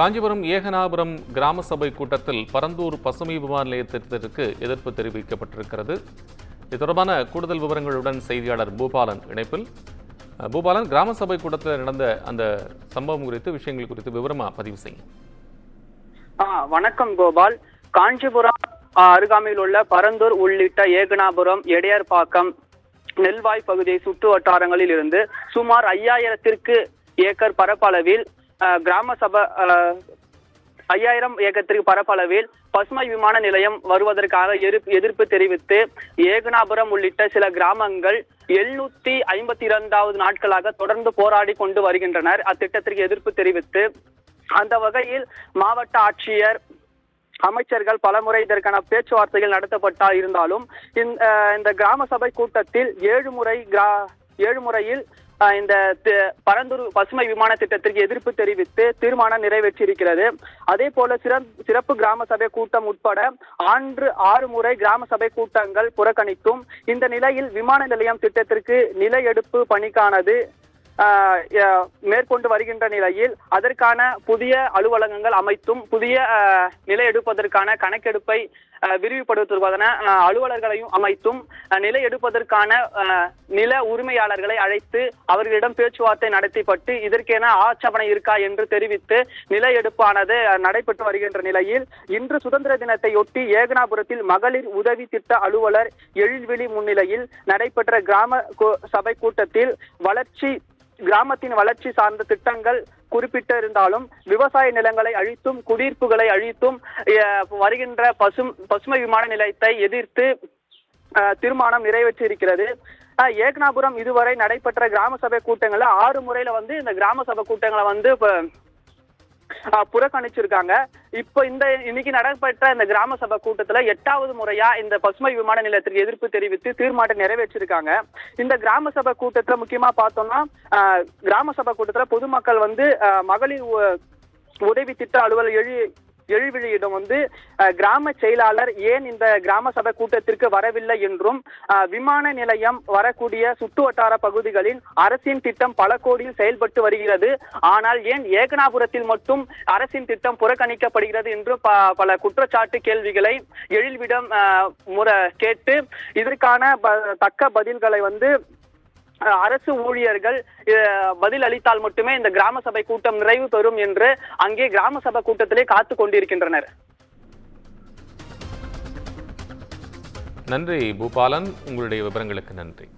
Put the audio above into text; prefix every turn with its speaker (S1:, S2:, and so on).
S1: காஞ்சிபுரம் ஏகனாபுரம் கிராம சபை கூட்டத்தில் பரந்தூர் பசுமை விமான நிலைய திட்டத்திற்கு எதிர்ப்பு தெரிவிக்கப்பட்டிருக்கிறது. இது தொடர்பான கூடுதல் விவரங்களுடன் செய்தியாளர் பூபாலன் இணைப்பில். பூபாலன், கிராம சபை கூட்டத்தில் நடந்த அந்த சம்பவம் குறித்து விஷயங்கள் குறித்து விவரமா பதிவு செய்யும்.
S2: வணக்கம் கோபால். காஞ்சிபுரம் அருகாமையில் உள்ள பரந்தூர் உள்ளிட்ட ஏகனாபுரம், எடையார்பாக்கம், நெல்வாய் பகுதியை சுற்று வட்டாரங்களில் இருந்து சுமார் 5000 ஏக்கர் பரப்பளவில் கிராம சபை 5000 ஏக்கருக்கு பரப்பளவில் பசுமை விமான நிலையம் வருவதற்காக எதிர்ப்பு தெரிவித்து ஏகனாபுரம் உள்ளிட்ட சில கிராமங்கள் 752வது நாட்களாக தொடர்ந்து போராடி கொண்டு வருகின்றனர். அத்திட்டத்திற்கு எதிர்ப்பு தெரிவித்து அந்த வகையில் மாவட்ட ஆட்சியர், அமைச்சர்கள் பலமுறை இதற்கான பேச்சுவார்த்தைகள் நடத்தப்பட்டா இருந்தாலும் இந்த கிராம சபை கூட்டத்தில் 7 முறையில் இந்த பரந்தூர் பசுமை விமான திட்டத்திற்கு எதிர்ப்பு தெரிவித்து தீர்மானம் நிறைவேற்றியிருக்கிறது. அதே போல சிறப்பு கிராம சபை கூட்டம் உட்பட 6 முறை கிராம சபை கூட்டங்கள் புறக்கணித்தும் இந்த நிலையில் விமான நிலையம் திட்டத்திற்கு நில எடுப்பு பணிக்கானது மேற்கொண்டு வருகின்ற நிலையில் அதற்கான புதிய அலுவலகங்கள் அமைத்தும் புதிய நில எடுப்பதற்கான கணக்கெடுப்பை விரிவுபடுத்துவதென அலுவலர்களையும் அமைத்தும் நில எடுப்பதற்கான நில உரிமையாளர்களை அழைத்து அவர்களிடம் பேச்சுவார்த்தை நடத்தப்பட்டு இதற்கென ஆட்சேபனை இருக்கா என்று தெரிவித்து நில எடுப்பானது நடைபெற்று வருகின்ற நிலையில் இன்று சுதந்திர தினத்தையொட்டி ஏகனாபுரத்தில் மகளிர் உதவி திட்ட அலுவலர் எழில்விழி முன்னிலையில் நடைபெற்ற கிராம சபை கூட்டத்தில் கிராமத்தின் வளர்ச்சி சார்ந்த திட்டங்கள் குறிப்பிட்டிருந்தாலும் விவசாய நிலங்களை அழித்தும் குடியிருப்புகளை அழித்தும் வருகின்ற பசுமை விமான நிலையத்தை எதிர்த்து தீர்மானம் நிறைவேற்றியிருக்கிறது. ஏகனாபுரம் இதுவரை நடைபெற்ற கிராம சபை கூட்டங்கள்ல 6 முறையில இந்த கிராம சபை கூட்டங்களை புறக்கணிச்சிருக்காங்க. இப்ப இன்னைக்கு நடைபெற்ற இந்த கிராம சபை கூட்டத்துல 8வது முறையா இந்த பசுமை விமான நிலையத்திற்கு எதிர்ப்பு தெரிவித்து தீர்மானம் நிறைவேற்றிருக்காங்க. இந்த கிராம சபை கூட்டத்துல முக்கியமா பார்த்தோம்னா கிராம சபை கூட்டத்துல பொதுமக்கள் மகளிர் உதவி திட்ட அலுவலர் எழில்விழியிடம் கிராம செயலாளர் ஏன் இந்த கிராம சபை கூட்டத்திற்கு வரவில்லை என்றும் விமான நிலையம் வரக்கூடிய சுற்று வட்டார பகுதிகளில் அரசின் திட்டம் பல கோடியில் செயல்பட்டு வருகிறது, ஆனால் ஏன் ஏகனாபுரத்தில் மட்டும் அரசின் திட்டம் புறக்கணிக்கப்படுகிறது என்று பல குற்றச்சாட்டு கேள்விகளை எழில்விடம் கேட்டு இதற்கான தக்க பதில்களை அரசு ஊழியர்கள் பதில் அளித்தால் மட்டுமே இந்த கிராம சபை கூட்டம் நிறைவு பெறும் என்று அங்கே கிராம சபை கூட்டத்திலே காத்து கொண்டிருக்கின்றனர்.
S1: நன்றி பூபாலன், உங்களுடைய விவரங்களுக்கு நன்றி.